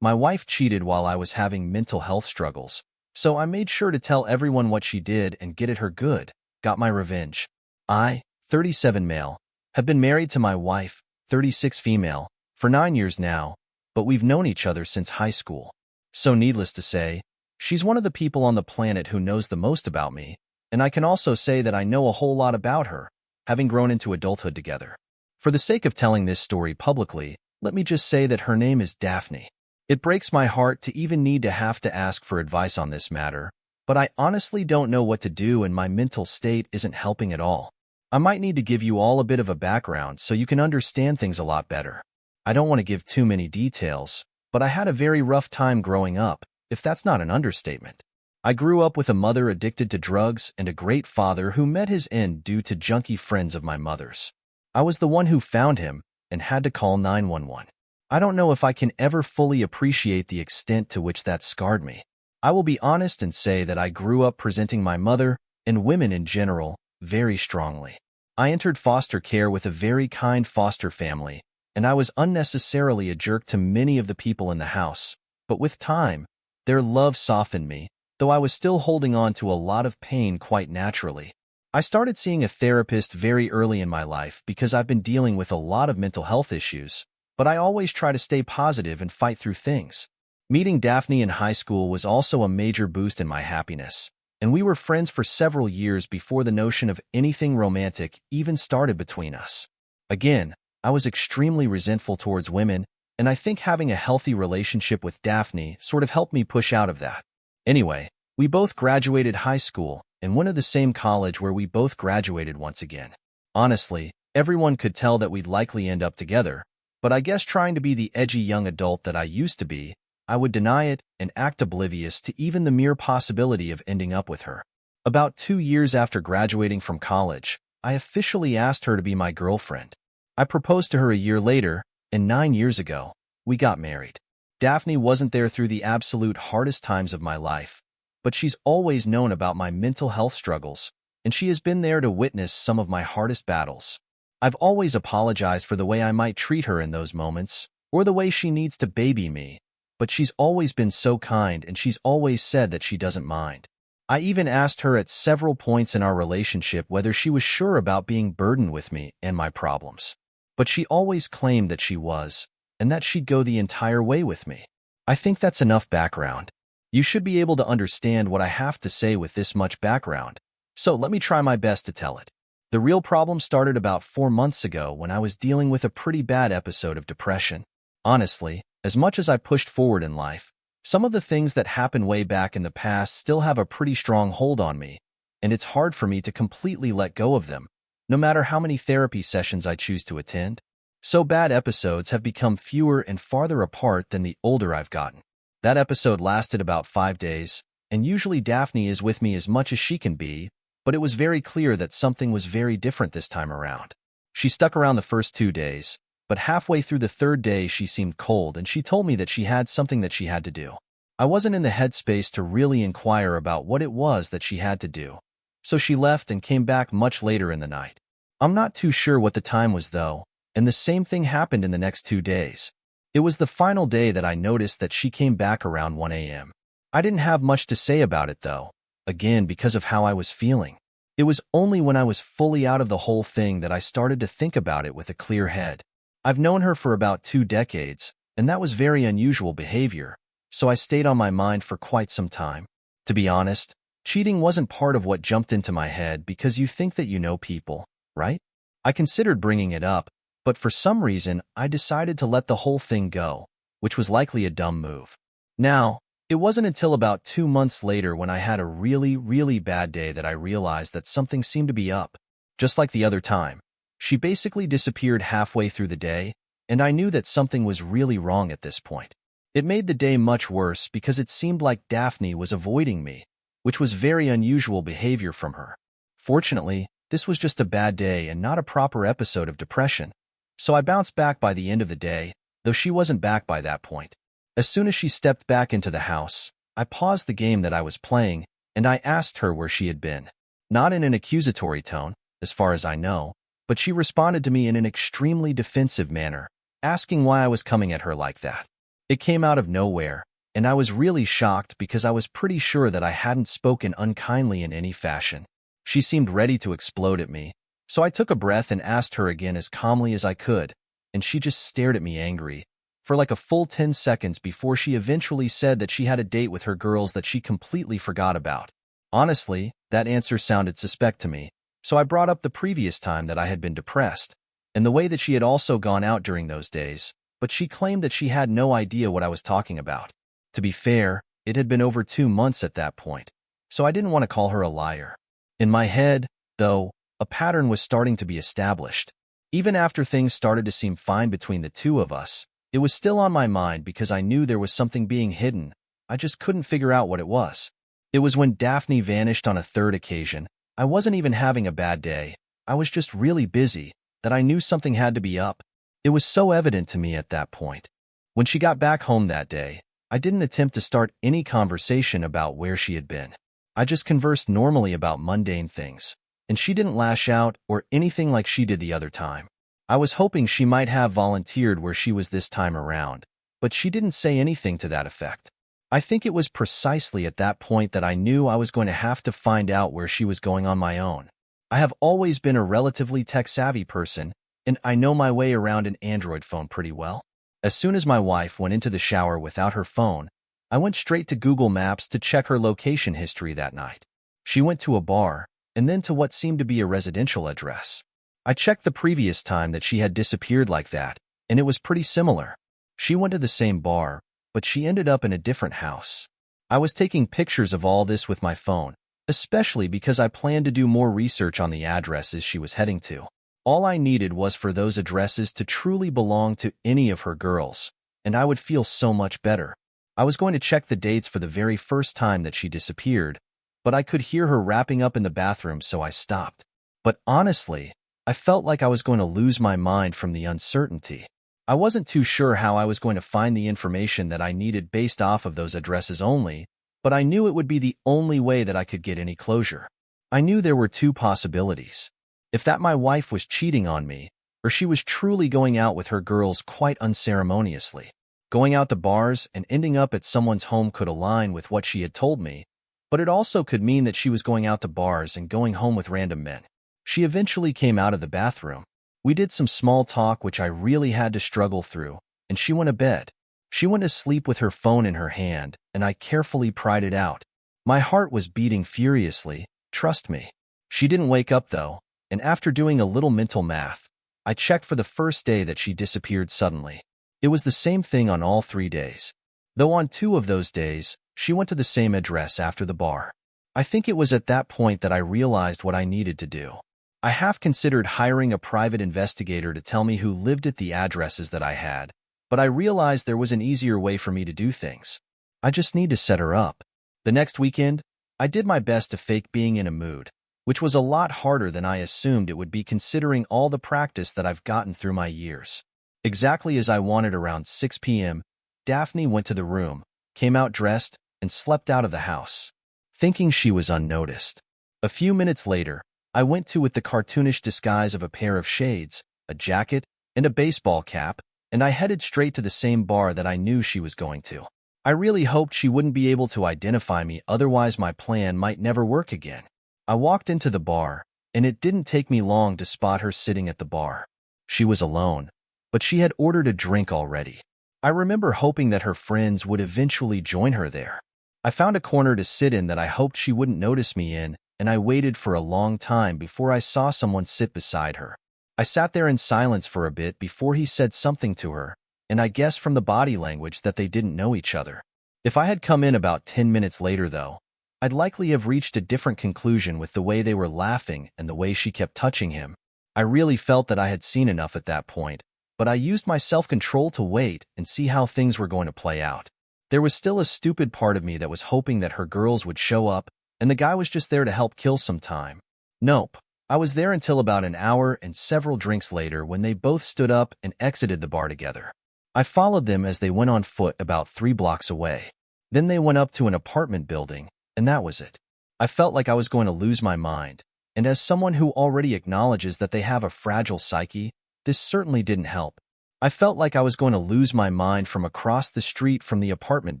My wife cheated while I was having mental health struggles, so I made sure to tell everyone what she did and get at her good. Got my revenge. I, 37 male, have been married to my wife, 36 female, for 9 years now, but we've known each other since high school. So needless to say, she's one of the people on the planet who knows the most about me, and I can also say that I know a whole lot about her, having grown into adulthood together. For the sake of telling this story publicly, let me just say that her name is Daphne. It breaks my heart to even need to have to ask for advice on this matter, but I honestly don't know what to do and my mental state isn't helping at all. I might need to give you all a bit of a background so you can understand things a lot better. I don't want to give too many details, but I had a very rough time growing up, if that's not an understatement. I grew up with a mother addicted to drugs and a great father who met his end due to junkie friends of my mother's. I was the one who found him and had to call 911. I don't know if I can ever fully appreciate the extent to which that scarred me. I will be honest and say that I grew up presenting my mother, and women in general, very strongly. I entered foster care with a very kind foster family, and I was unnecessarily a jerk to many of the people in the house. But with time, their love softened me, though I was still holding on to a lot of pain quite naturally. I started seeing a therapist very early in my life because I've been dealing with a lot of mental health issues, but I always try to stay positive and fight through things. Meeting Daphne in high school was also a major boost in my happiness, and we were friends for several years before the notion of anything romantic even started between us. Again, I was extremely resentful towards women, and I think having a healthy relationship with Daphne sort of helped me push out of that. Anyway, we both graduated high school and went to the same college where we both graduated once again. Honestly, everyone could tell that we'd likely end up together, but I guess trying to be the edgy young adult that I used to be, I would deny it and act oblivious to even the mere possibility of ending up with her. About 2 years after graduating from college, I officially asked her to be my girlfriend. I proposed to her a year later, and 9 years ago, we got married. Daphne wasn't there through the absolute hardest times of my life, but she's always known about my mental health struggles, and she has been there to witness some of my hardest battles. I've always apologized for the way I might treat her in those moments, or the way she needs to baby me, but she's always been so kind and she's always said that she doesn't mind. I even asked her at several points in our relationship whether she was sure about being burdened with me and my problems. But she always claimed that she was, and that she'd go the entire way with me. I think that's enough background. You should be able to understand what I have to say with this much background, so let me try my best to tell it. The real problem started about 4 months ago when I was dealing with a pretty bad episode of depression. Honestly, as much as I pushed forward in life, some of the things that happened way back in the past still have a pretty strong hold on me, and it's hard for me to completely let go of them, no matter how many therapy sessions I choose to attend. So bad episodes have become fewer and farther apart than the older I've gotten. That episode lasted about 5 days, and usually Daphne is with me as much as she can be, but it was very clear that something was very different this time around. She stuck around the first 2 days, but halfway through the 3rd day she seemed cold and she told me that she had something that she had to do. I wasn't in the headspace to really inquire about what it was that she had to do, so she left and came back much later in the night. I'm not too sure what the time was though, and the same thing happened in the next 2 days. It was the final day that I noticed that she came back around 1 a.m. I didn't have much to say about it though, again because of how I was feeling. It was only when I was fully out of the whole thing that I started to think about it with a clear head. I've known her for about 2 decades, and that was very unusual behavior, so I stayed on my mind for quite some time. To be honest, cheating wasn't part of what jumped into my head because you think that you know people, right? I considered bringing it up, but for some reason I decided to let the whole thing go, which was likely a dumb move. Now, it wasn't until about 2 months later when I had a really bad day that I realized that something seemed to be up. Just like the other time, she basically disappeared halfway through the day, and I knew that something was really wrong at this point. It made the day much worse because it seemed like Daphne was avoiding me, which was very unusual behavior from her. Fortunately, this was just a bad day and not a proper episode of depression, so I bounced back by the end of the day, though she wasn't back by that point. As soon as she stepped back into the house, I paused the game that I was playing, and I asked her where she had been. Not in an accusatory tone, as far as I know, but she responded to me in an extremely defensive manner, asking why I was coming at her like that. It came out of nowhere, and I was really shocked because I was pretty sure that I hadn't spoken unkindly in any fashion. She seemed ready to explode at me, so I took a breath and asked her again as calmly as I could, and she just stared at me angry for like a full 10 seconds before she eventually said that she had a date with her girls that she completely forgot about. Honestly, that answer sounded suspect to me, so I brought up the previous time that I had been depressed, and the way that she had also gone out during those days, but she claimed that she had no idea what I was talking about. To be fair, it had been over 2 months at that point, so I didn't want to call her a liar. In my head, though, a pattern was starting to be established. Even after things started to seem fine between the two of us, it was still on my mind because I knew there was something being hidden. I just couldn't figure out what it was. It was when Daphne vanished on a third occasion. I wasn't even having a bad day. I was just really busy, that I knew something had to be up. It was so evident to me at that point. When she got back home that day, I didn't attempt to start any conversation about where she had been. I just conversed normally about mundane things, and she didn't lash out or anything like she did the other time. I was hoping she might have volunteered where she was this time around, but she didn't say anything to that effect. I think it was precisely at that point that I knew I was going to have to find out where she was going on my own. I have always been a relatively tech-savvy person, and I know my way around an Android phone pretty well. As soon as my wife went into the shower without her phone, I went straight to Google Maps to check her location history that night. She went to a bar, and then to what seemed to be a residential address. I checked the previous time that she had disappeared like that, and it was pretty similar. She went to the same bar, but she ended up in a different house. I was taking pictures of all this with my phone, especially because I planned to do more research on the addresses she was heading to. All I needed was for those addresses to truly belong to any of her girls, and I would feel so much better. I was going to check the dates for the very first time that she disappeared, but I could hear her wrapping up in the bathroom, so I stopped. But honestly, I felt like I was going to lose my mind from the uncertainty. I wasn't too sure how I was going to find the information that I needed based off of those addresses only, but I knew it would be the only way that I could get any closure. I knew there were two possibilities. If that my wife was cheating on me, or she was truly going out with her girls quite unceremoniously. Going out to bars and ending up at someone's home could align with what she had told me, but it also could mean that she was going out to bars and going home with random men. She eventually came out of the bathroom. We did some small talk which I really had to struggle through, and she went to bed. She went to sleep with her phone in her hand, and I carefully pried it out. My heart was beating furiously, trust me. She didn't wake up though, and after doing a little mental math, I checked for the first day that she disappeared suddenly. It was the same thing on all 3 days. Though on 2 of those days, she went to the same address after the bar. I think it was at that point that I realized what I needed to do. I half considered hiring a private investigator to tell me who lived at the addresses that I had, but I realized there was an easier way for me to do things. I just need to set her up. The next weekend, I did my best to fake being in a mood, which was a lot harder than I assumed it would be considering all the practice that I've gotten through my years. Exactly as I wanted, around 6 p.m., Daphne went to the room, came out dressed, and slept out of the house, thinking she was unnoticed. A few minutes later, I went to with the cartoonish disguise of a pair of shades, a jacket, and a baseball cap, and I headed straight to the same bar that I knew she was going to. I really hoped she wouldn't be able to identify me, otherwise my plan might never work again. I walked into the bar, and it didn't take me long to spot her sitting at the bar. She was alone, but she had ordered a drink already. I remember hoping that her friends would eventually join her there. I found a corner to sit in that I hoped she wouldn't notice me in, and I waited for a long time before I saw someone sit beside her. I sat there in silence for a bit before he said something to her, and I guessed from the body language that they didn't know each other. If I had come in about 10 minutes later, though, I'd likely have reached a different conclusion with the way they were laughing and the way she kept touching him. I really felt that I had seen enough at that point, but I used my self-control to wait and see how things were going to play out. There was still a stupid part of me that was hoping that her girls would show up, and the guy was just there to help kill some time. Nope. I was there until about an hour and several drinks later when they both stood up and exited the bar together. I followed them as they went on foot about 3 blocks away. Then they went up to an apartment building, and that was it. I felt like I was going to lose my mind, and as someone who already acknowledges that they have a fragile psyche, this certainly didn't help. I felt like I was going to lose my mind from across the street from the apartment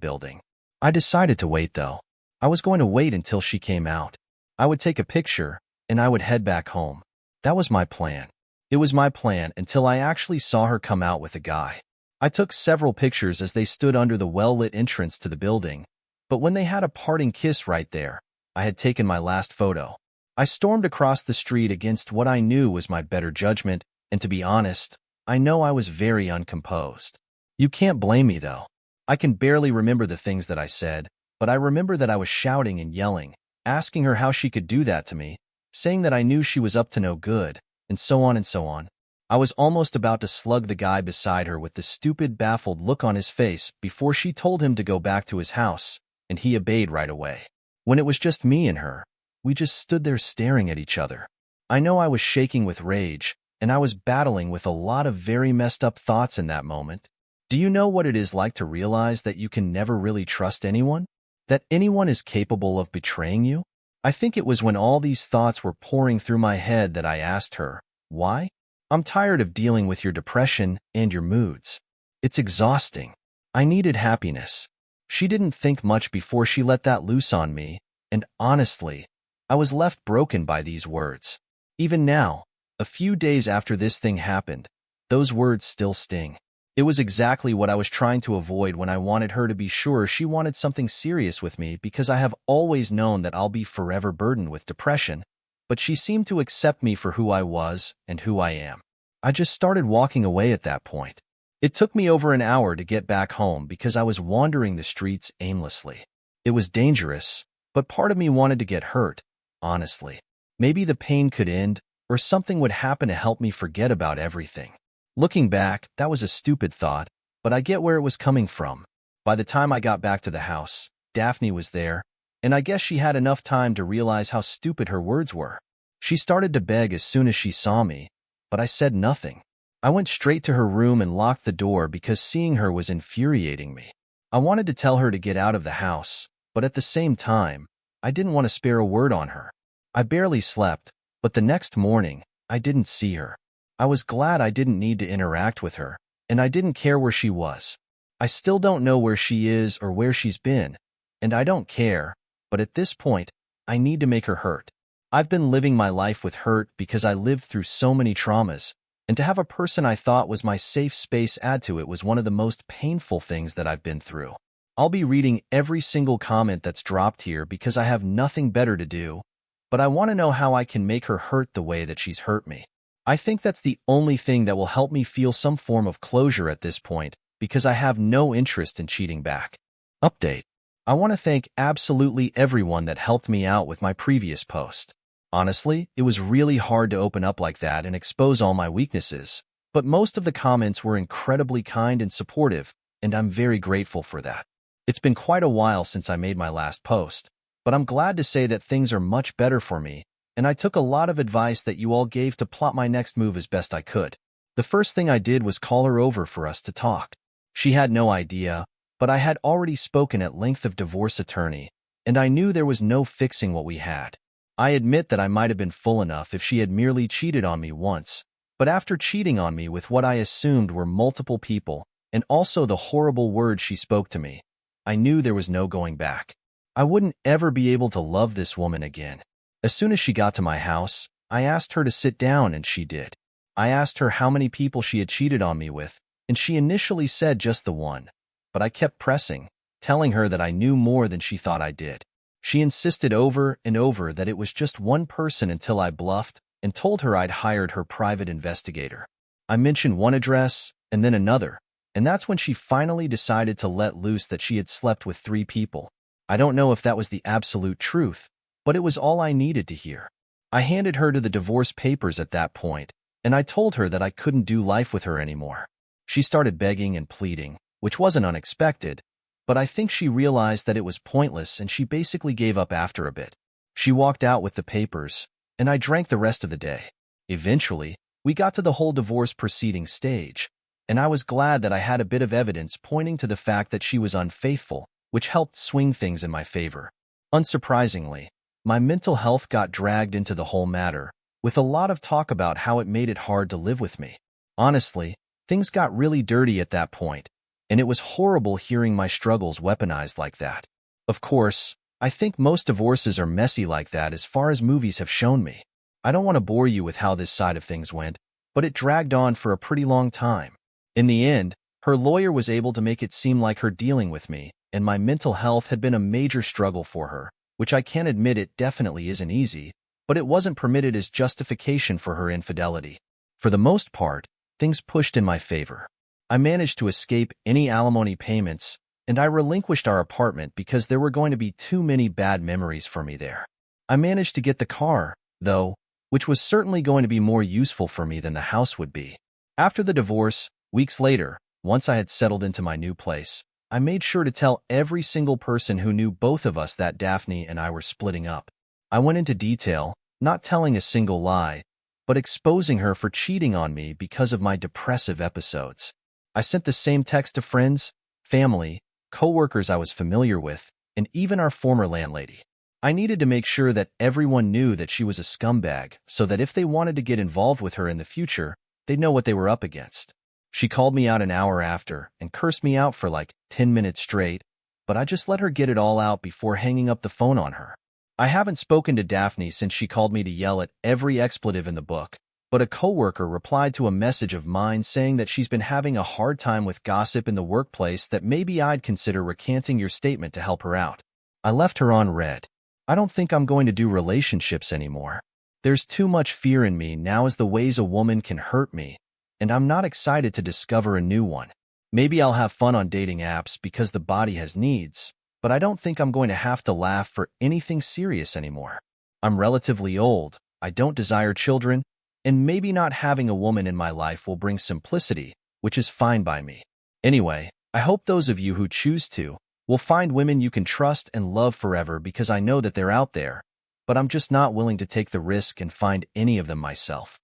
building. I decided to wait, though. I was going to wait until she came out. I would take a picture, and I would head back home. That was my plan. It was my plan until I actually saw her come out with a guy. I took several pictures as they stood under the well-lit entrance to the building, but when they had a parting kiss right there, I had taken my last photo. I stormed across the street against what I knew was my better judgment, and to be honest, I know I was very uncomposed. You can't blame me, though. I can barely remember the things that I said, but I remember that I was shouting and yelling, asking her how she could do that to me, saying that I knew she was up to no good, and so on and so on. I was almost about to slug the guy beside her with the stupid, baffled look on his face before she told him to go back to his house, and he obeyed right away. When it was just me and her, we just stood there staring at each other. I know I was shaking with rage, and I was battling with a lot of very messed up thoughts in that moment. Do you know what it is like to realize that you can never really trust anyone? That anyone is capable of betraying you? I think it was when all these thoughts were pouring through my head that I asked her, "Why?" I'm tired of dealing with your depression and your moods. It's exhausting. I needed happiness. She didn't think much before she let that loose on me, and honestly, I was left broken by these words. Even now, a few days after this thing happened, those words still sting. It was exactly what I was trying to avoid when I wanted her to be sure she wanted something serious with me, because I have always known that I'll be forever burdened with depression, but she seemed to accept me for who I was and who I am. I just started walking away at that point. It took me over an hour to get back home because I was wandering the streets aimlessly. It was dangerous, but part of me wanted to get hurt, honestly. Maybe the pain could end, or something would happen to help me forget about everything. Looking back, that was a stupid thought, but I get where it was coming from. By the time I got back to the house, Daphne was there, and I guess she had enough time to realize how stupid her words were. She started to beg as soon as she saw me, but I said nothing. I went straight to her room and locked the door because seeing her was infuriating me. I wanted to tell her to get out of the house, but at the same time, I didn't want to spare a word on her. I barely slept, but the next morning, I didn't see her. I was glad I didn't need to interact with her, and I didn't care where she was. I still don't know where she is or where she's been, and I don't care, but at this point, I need to make her hurt. I've been living my life with hurt because I lived through so many traumas, and to have a person I thought was my safe space add to it was one of the most painful things that I've been through. I'll be reading every single comment that's dropped here because I have nothing better to do, but I want to know how I can make her hurt the way that she's hurt me. I think that's the only thing that will help me feel some form of closure at this point, because I have no interest in cheating back. Update. I want to thank absolutely everyone that helped me out with my previous post. Honestly, it was really hard to open up like that and expose all my weaknesses, but most of the comments were incredibly kind and supportive, and I'm very grateful for that. It's been quite a while since I made my last post, but I'm glad to say that things are much better for me, and I took a lot of advice that you all gave to plot my next move as best I could. The first thing I did was call her over for us to talk. She had no idea, but I had already spoken at length of divorce attorney, and I knew there was no fixing what we had. I admit that I might have been full enough if she had merely cheated on me once, but after cheating on me with what I assumed were multiple people, and also the horrible words she spoke to me, I knew there was no going back. I wouldn't ever be able to love this woman again. As soon as she got to my house, I asked her to sit down, and she did. I asked her how many people she had cheated on me with, and she initially said just the one, but I kept pressing, telling her that I knew more than she thought I did. She insisted over and over that it was just one person until I bluffed and told her I'd hired her private investigator. I mentioned one address and then another, and that's when she finally decided to let loose that she had slept with 3 people. I don't know if that was the absolute truth, but it was all I needed to hear. I handed her to the divorce papers at that point, and I told her that I couldn't do life with her anymore. She started begging and pleading, which wasn't unexpected, but I think she realized that it was pointless and she basically gave up after a bit. She walked out with the papers, and I drank the rest of the day. Eventually, we got to the whole divorce proceeding stage, and I was glad that I had a bit of evidence pointing to the fact that she was unfaithful, which helped swing things in my favor. Unsurprisingly, my mental health got dragged into the whole matter, with a lot of talk about how it made it hard to live with me. Honestly, Things got really dirty at that point, and it was horrible hearing my struggles weaponized like that. Of course, I think most divorces are messy like that as far as movies have shown me. I don't want to bore you with how this side of things went, but it dragged on for a pretty long time. In the end, her lawyer was able to make it seem like her dealing with me, and my mental health had been a major struggle for her, which I can admit it definitely isn't easy, but it wasn't permitted as justification for her infidelity. For the most part, things pushed in my favor. I managed to escape any alimony payments, and I relinquished our apartment because there were going to be too many bad memories for me there. I managed to get the car, though, which was certainly going to be more useful for me than the house would be. After the divorce, weeks later, once I had settled into my new place, I made sure to tell every single person who knew both of us that Daphne and I were splitting up. I went into detail, not telling a single lie, but exposing her for cheating on me because of my depressive episodes. I sent the same text to friends, family, coworkers I was familiar with, and even our former landlady. I needed to make sure that everyone knew that she was a scumbag so that if they wanted to get involved with her in the future, they'd know what they were up against. She called me out an hour after and cursed me out for like 10 minutes straight, but I just let her get it all out before hanging up the phone on her. I haven't spoken to Daphne since she called me to yell at every expletive in the book, but a coworker replied to a message of mine saying that she's been having a hard time with gossip in the workplace, that maybe I'd consider recanting your statement to help her out. I left her on read. I don't think I'm going to do relationships anymore. There's too much fear in me now as the ways a woman can hurt me, and I'm not excited to discover a new one. Maybe I'll have fun on dating apps because the body has needs, but I don't think I'm going to have to laugh for anything serious anymore. I'm relatively old, I don't desire children, and maybe not having a woman in my life will bring simplicity, which is fine by me. Anyway, I hope those of you who choose to will find women you can trust and love forever, because I know that they're out there, but I'm just not willing to take the risk and find any of them myself.